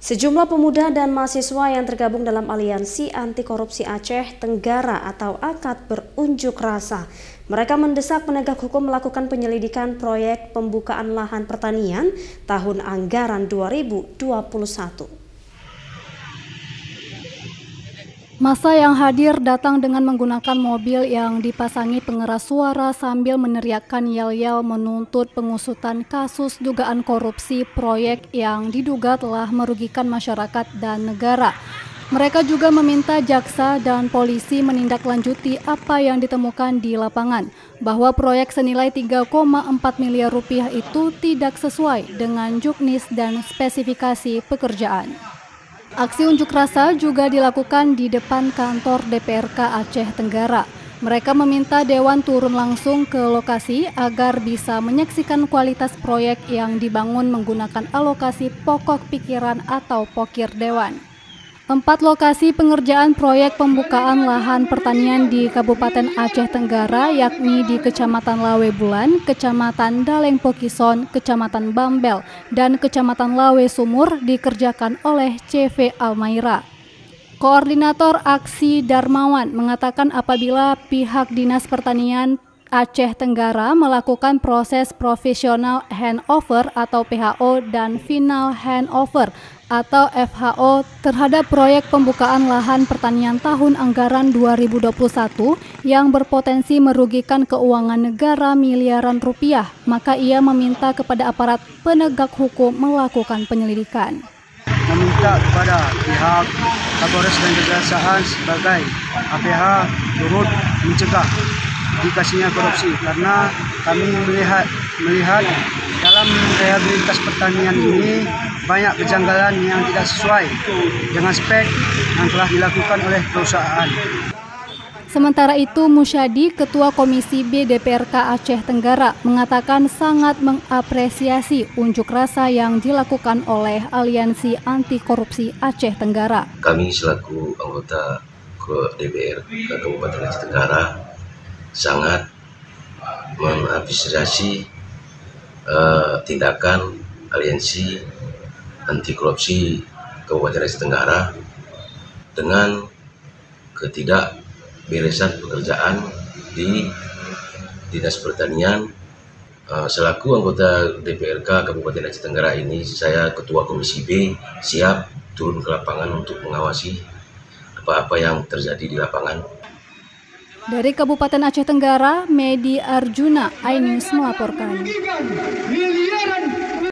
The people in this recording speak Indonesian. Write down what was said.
Sejumlah pemuda dan mahasiswa yang tergabung dalam Aliansi Anti Korupsi Aceh Tenggara atau AKAT berunjuk rasa. Mereka mendesak penegak hukum melakukan penyelidikan proyek pembukaan lahan pertanian tahun anggaran 2021. Massa yang hadir datang dengan menggunakan mobil yang dipasangi pengeras suara sambil meneriakkan yel-yel menuntut pengusutan kasus dugaan korupsi proyek yang diduga telah merugikan masyarakat dan negara. Mereka juga meminta jaksa dan polisi menindaklanjuti apa yang ditemukan di lapangan, bahwa proyek senilai 3,4 miliar rupiah itu tidak sesuai dengan juknis dan spesifikasi pekerjaan. Aksi unjuk rasa juga dilakukan di depan kantor DPRK Aceh Tenggara. Mereka meminta Dewan turun langsung ke lokasi agar bisa menyaksikan kualitas proyek yang dibangun menggunakan alokasi pokok pikiran atau pokir Dewan. 4 lokasi pengerjaan proyek pembukaan lahan pertanian di Kabupaten Aceh Tenggara yakni di Kecamatan Lawe Bulan, Kecamatan Daleng Pokison, Kecamatan Bambel, dan Kecamatan Lawe Sumur dikerjakan oleh CV Almaira. Koordinator Aksi Darmawan mengatakan apabila pihak Dinas Pertanian Aceh Tenggara melakukan proses profesional handover atau PHO dan final handover atau FHO terhadap proyek pembukaan lahan pertanian tahun anggaran 2021 yang berpotensi merugikan keuangan negara miliaran rupiah, maka ia meminta kepada aparat penegak hukum melakukan penyelidikan. Meminta kepada pihak Kapolres dan Kejaksaan sebagai APH turut mencegah dikasihnya korupsi, karena kami melihat dalam rehabilitas pertanian ini banyak kejanggalan yang tidak sesuai dengan spek yang telah dilakukan oleh perusahaan. Sementara itu, Musyadi, Ketua Komisi B DPRK Aceh Tenggara, mengatakan sangat mengapresiasi unjuk rasa yang dilakukan oleh Aliansi Anti Korupsi Aceh Tenggara. Kami selaku anggota DPR Kabupaten Aceh Tenggara sangat mengapresiasi tindakan Aliansi Anti Korupsi Kabupaten Aceh Tenggara dengan ketidakberesan pekerjaan di Dinas Pertanian. Selaku anggota DPRK Kabupaten Aceh Tenggara ini, saya Ketua Komisi B siap turun ke lapangan untuk mengawasi apa-apa yang terjadi di lapangan. Dari Kabupaten Aceh Tenggara, Medi Arjuna, iNews melaporkan.